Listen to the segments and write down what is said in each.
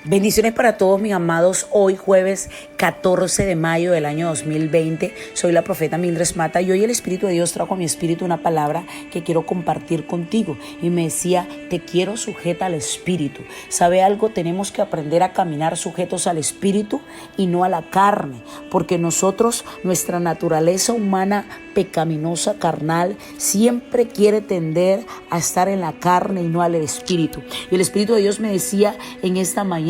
Bendiciones para todos mis amados. Hoy jueves 14 de mayo del año 2020. Soy la profeta Mildred Mata y hoy el Espíritu de Dios trajo a mi espíritu una palabra que quiero compartir contigo. Y me decía, te quiero sujeta al Espíritu. ¿Sabe algo? Tenemos que aprender a caminar sujetos al Espíritu y no a la carne. Porque nosotros, nuestra naturaleza humana pecaminosa, carnal, siempre quiere tender a estar en la carne y no al Espíritu. Y el Espíritu de Dios me decía en esta mañana,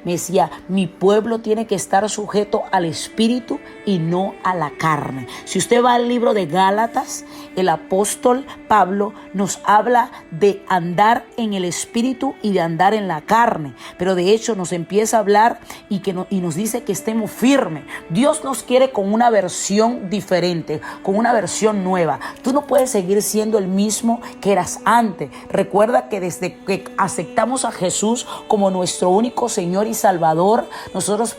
me decía, mi pueblo tiene que estar sujeto al Espíritu y no a la carne. Si usted va al libro de Gálatas, el apóstol Pablo nos habla de andar en el Espíritu y de andar en la carne. Pero de hecho nos empieza a hablar y nos dice que estemos firmes. Dios nos quiere con una versión diferente, con una versión nueva. Tú no puedes seguir siendo el mismo que eras antes. Recuerda que desde que aceptamos a Jesús como nuestro único Señor y Salvador, nosotros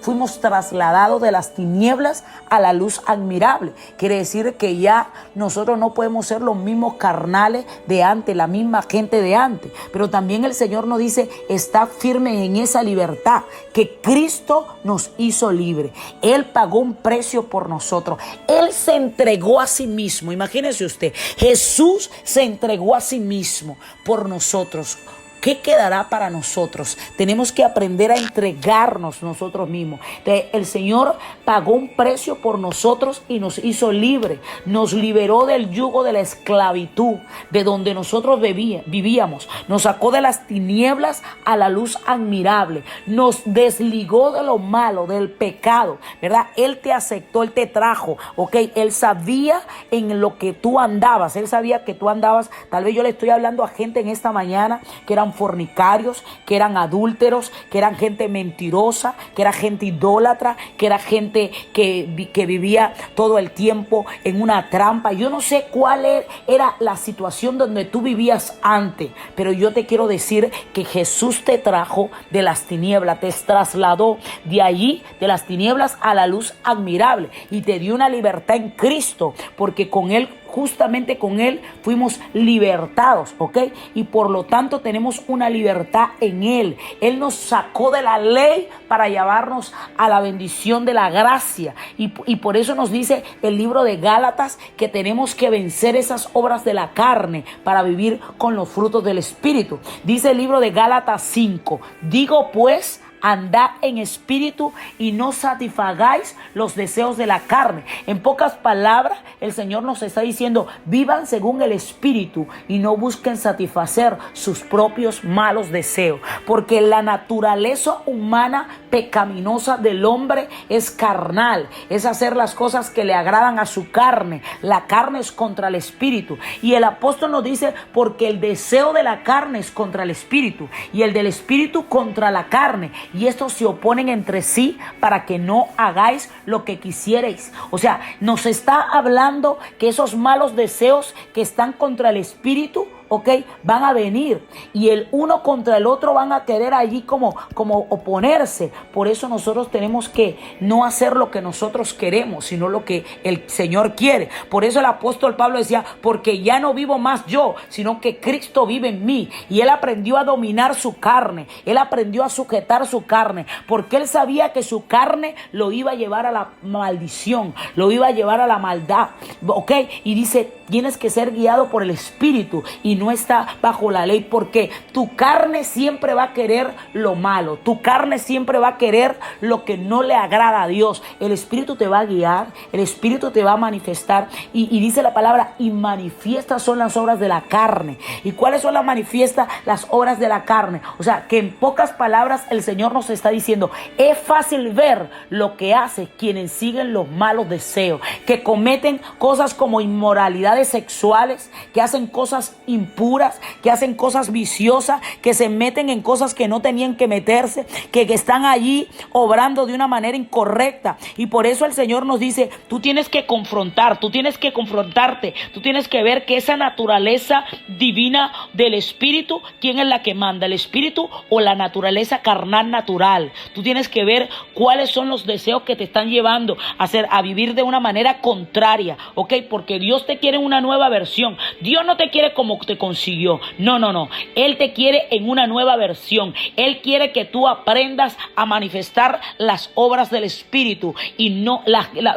fuimos trasladados de las tinieblas a la luz admirable. Quiere decir que ya nosotros no podemos ser los mismos carnales de antes, la misma gente de antes. Pero también el Señor nos dice, está firme en esa libertad que Cristo nos hizo libre. Él pagó un precio por nosotros. Él se entregó a sí mismo. Imagínese usted, Jesús se entregó a sí mismo por nosotros. ¿Qué quedará para nosotros? Tenemos que aprender a entregarnos nosotros mismos. El Señor pagó un precio por nosotros y nos hizo libre. Nos liberó del yugo de la esclavitud, de donde nosotros vivíamos. Nos sacó de las tinieblas a la luz admirable. Nos desligó de lo malo, del pecado, ¿verdad? Él te aceptó, Él te trajo, ¿ok? Él sabía en lo que tú andabas. Él sabía que tú andabas. Tal vez yo le estoy hablando a gente en esta mañana que eran fornicarios, que eran adúlteros, que eran gente mentirosa, que era gente idólatra, que era gente que vivía todo el tiempo en una trampa. Yo no sé cuál era la situación donde tú vivías antes, pero yo te quiero decir que Jesús te trajo de las tinieblas, te trasladó de allí, de las tinieblas a la luz admirable y te dio una libertad en Cristo, porque con Él, justamente con Él, fuimos libertados, ¿ok? Y por lo tanto tenemos una libertad en Él. Él nos sacó de la ley para llevarnos a la bendición de la gracia. Y por eso nos dice el libro de Gálatas que tenemos que vencer esas obras de la carne para vivir con los frutos del Espíritu. Dice el libro de Gálatas 5, digo pues, andad en espíritu y no satisfagáis los deseos de la carne. En pocas palabras, el Señor nos está diciendo, vivan según el espíritu y no busquen satisfacer sus propios malos deseos. Porque la naturaleza humana pecaminosa del hombre es carnal, es hacer las cosas que le agradan a su carne. La carne es contra el espíritu. Y el apóstol nos dice, porque el deseo de la carne es contra el espíritu y el del espíritu contra la carne. Y estos se oponen entre sí para que no hagáis lo que quisierais. O sea, nos está hablando que esos malos deseos que están contra el espíritu, ¿ok? Van a venir y el uno contra el otro van a querer allí como oponerse. Por eso nosotros tenemos que no hacer lo que nosotros queremos, sino lo que el Señor quiere. Por eso el apóstol Pablo decía, porque ya no vivo más yo, sino que Cristo vive en mí. Y él aprendió a dominar su carne, él aprendió a sujetar su carne, porque él sabía que su carne lo iba a llevar a la maldición, lo iba a llevar a la maldad, ¿ok? Y dice, tienes que ser guiado por el Espíritu y no está bajo la ley, porque tu carne siempre va a querer lo malo, tu carne siempre va a querer lo que no le agrada a Dios. El Espíritu te va a guiar, el Espíritu te va a manifestar y dice la palabra, y manifiestas son las obras de la carne. ¿Y cuáles son las manifiestas? Las obras de la carne. O sea, que en pocas palabras el Señor nos está diciendo, es fácil ver lo que hace quienes siguen los malos deseos, que cometen cosas como inmoralidades sexuales, que hacen cosas impuras, que hacen cosas viciosas, que se meten en cosas que no tenían que meterse, que están allí obrando de una manera incorrecta. Y por eso el Señor nos dice, tú tienes que confrontar, tú tienes que confrontarte, tú tienes que ver que esa naturaleza divina del Espíritu, ¿quién es la que manda? ¿El Espíritu o la naturaleza carnal natural? Tú tienes que ver cuáles son los deseos que te están llevando a vivir de una manera contraria, ¿ok? Porque Dios te quiere en una nueva versión. Dios no te quiere como te consiguió. No. Él te quiere en una nueva versión. Él quiere que tú aprendas a manifestar las obras del Espíritu y no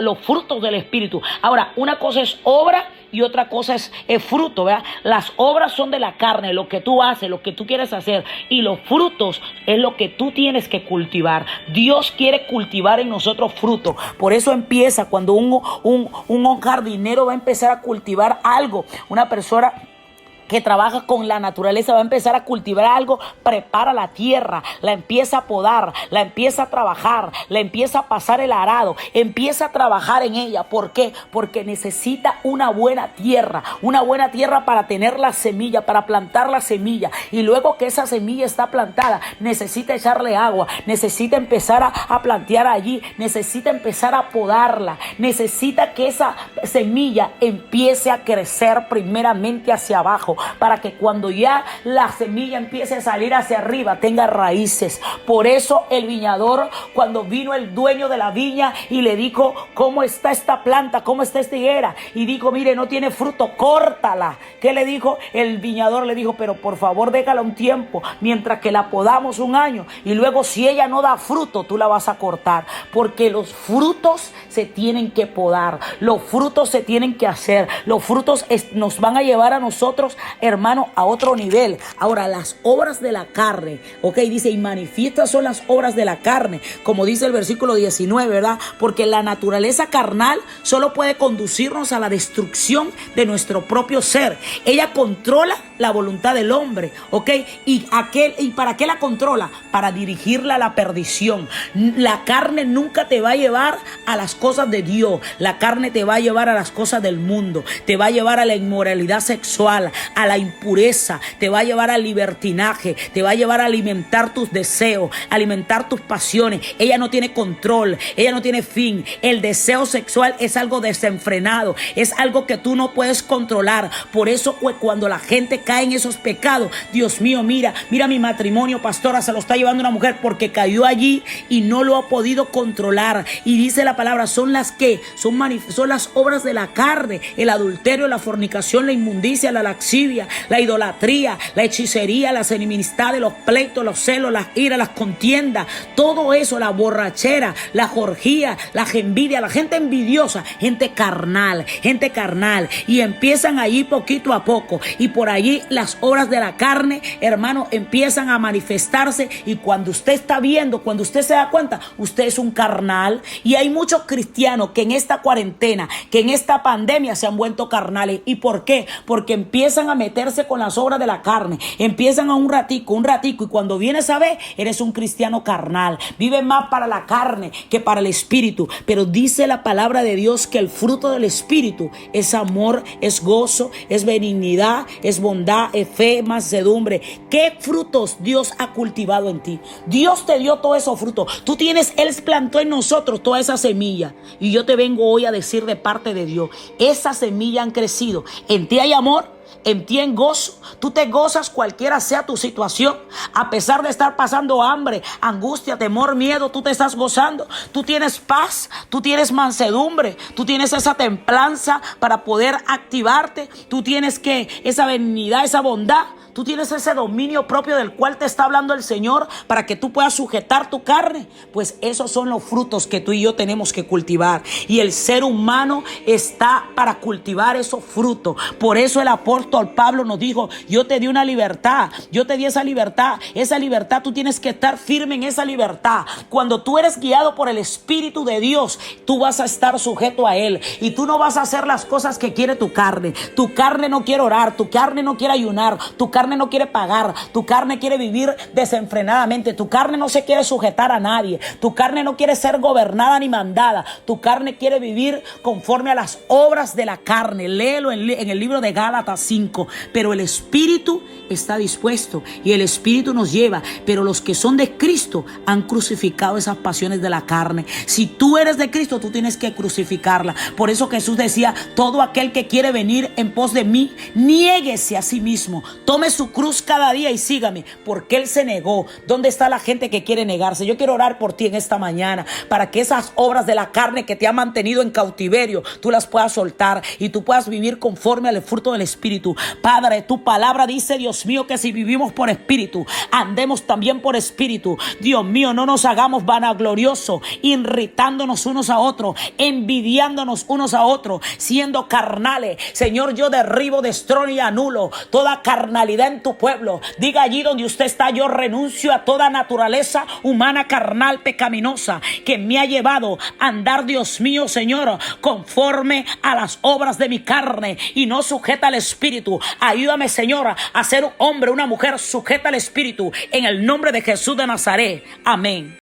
los frutos del Espíritu. Ahora, una cosa es obra y otra cosa es fruto, ¿verdad? Las obras son de la carne, lo que tú haces, lo que tú quieres hacer, y los frutos es lo que tú tienes que cultivar. Dios quiere cultivar en nosotros fruto. Por eso empieza cuando un jardinero va a empezar a cultivar algo, una persona que trabaja con la naturaleza va a empezar a cultivar algo, prepara la tierra, la empieza a podar, la empieza a trabajar, la empieza a pasar el arado, empieza a trabajar en ella. ¿Por qué? Porque necesita una buena tierra para tener la semilla, para plantar la semilla, y luego que esa semilla está plantada, necesita echarle agua, necesita empezar a plantear allí, necesita empezar a podarla, necesita que esa semilla empiece a crecer primeramente hacia abajo, para que cuando ya la semilla empiece a salir hacia arriba tenga raíces. Por eso el viñador, cuando vino el dueño de la viña y le dijo: ¿cómo está esta planta? ¿Cómo está esta higuera? Y dijo: mire, no tiene fruto, córtala. ¿Qué le dijo? El viñador le dijo: pero por favor déjala un tiempo, mientras que la podamos 1 año, y luego si ella no da fruto, tú la vas a cortar, porque los frutos se tienen que podar, los frutos se tienen que hacer, los frutos nos van a llevar a nosotros, hermano, a otro nivel. Ahora, las obras de la carne, dice: y manifiestas son las obras de la carne, como dice el versículo 19, ¿verdad? Porque la naturaleza carnal solo puede conducirnos a la destrucción de nuestro propio ser. Ella controla la voluntad del hombre, ¿y para qué la controla? Para dirigirla a la perdición. La carne nunca te va a llevar a las cosas de Dios. La carne te va a llevar a las cosas del mundo, te va a llevar a la inmoralidad sexual, a la impureza, te va a llevar al libertinaje, te va a llevar a alimentar tus deseos, alimentar tus pasiones. Ella no tiene control, ella no tiene fin. El deseo sexual es algo desenfrenado, es algo que tú no puedes controlar. Por eso cuando la gente cae en esos pecados, Dios mío, mira mi matrimonio, pastora, se lo está llevando una mujer porque cayó allí y no lo ha podido controlar. Y dice la palabra: son las obras de la carne, el adulterio, la fornicación, la inmundicia, la laxivia, la idolatría, la hechicería, las enemistades, los pleitos, los celos, las iras, las contiendas, todo eso, la borrachera, la orgía, la envidia, la gente envidiosa, gente carnal, y empiezan allí poquito a poco, y por allí las obras de la carne, hermano, empiezan a manifestarse, y cuando usted está viendo, cuando usted se da cuenta, usted es un carnal. Y hay muchos cristianos que en esta cuarentena, que en esta pandemia se han vuelto carnales. ¿Y por qué? Porque empiezan a meterse con las obras de la carne, empiezan a un ratico, y cuando vienes a ver, eres un cristiano carnal, vive más para la carne que para el espíritu. Pero dice la palabra de Dios que el fruto del espíritu es amor, es gozo, es benignidad, es bondad, es fe, mansedumbre. ¿Qué frutos Dios ha cultivado en ti? Dios te dio todos esos frutos. Él plantó en nosotros toda esa semilla, y yo te vengo hoy a decir de parte de Dios: esa semilla han crecido. En ti hay amor, en ti en gozo. Tú te gozas cualquiera sea tu situación. A pesar de estar pasando hambre, angustia, temor, miedo, tú te estás gozando. Tú tienes paz, tú tienes mansedumbre, tú tienes esa templanza para poder activarte. Tú tienes esa benignidad, esa bondad. Tú tienes ese dominio propio del cual te está hablando el Señor para que tú puedas sujetar tu carne. Pues esos son los frutos que tú y yo tenemos que cultivar. Y el ser humano está para cultivar esos frutos. Por eso el apóstol Pablo nos dijo: yo te di una libertad, yo te di esa libertad. Esa libertad, tú tienes que estar firme en esa libertad. Cuando tú eres guiado por el Espíritu de Dios, tú vas a estar sujeto a Él. Y tú no vas a hacer las cosas que quiere tu carne. Tu carne no quiere orar, tu carne no quiere ayunar, tu carne no quiere pagar, tu carne quiere vivir desenfrenadamente, tu carne no se quiere sujetar a nadie, tu carne no quiere ser gobernada ni mandada, tu carne quiere vivir conforme a las obras de la carne. Léelo en el libro de Gálatas 5. Pero el Espíritu está dispuesto y el Espíritu nos lleva, pero los que son de Cristo han crucificado esas pasiones de la carne. Si tú eres de Cristo, tú tienes que crucificarla. Por eso Jesús decía: todo aquel que quiere venir en pos de mí, niéguese a sí mismo, tome su cruz cada día y sígame, porque Él se negó. ¿Dónde está la gente que quiere negarse? Yo quiero orar por ti en esta mañana, para que esas obras de la carne que te han mantenido en cautiverio, tú las puedas soltar y tú puedas vivir conforme al fruto del Espíritu. Padre, tu palabra dice, Dios mío, que si vivimos por Espíritu, andemos también por Espíritu. Dios mío, no nos hagamos vanagloriosos, irritándonos unos a otros, envidiándonos unos a otros, siendo carnales. Señor, yo derribo, destrono y anulo toda carnalidad en tu pueblo. Diga allí donde usted está: yo renuncio a toda naturaleza humana, carnal, pecaminosa, que me ha llevado a andar, Dios mío, Señor, conforme a las obras de mi carne y no sujeta al Espíritu. Ayúdame, Señor, a ser un hombre, una mujer sujeta al Espíritu, en el nombre de Jesús de Nazaret. Amén.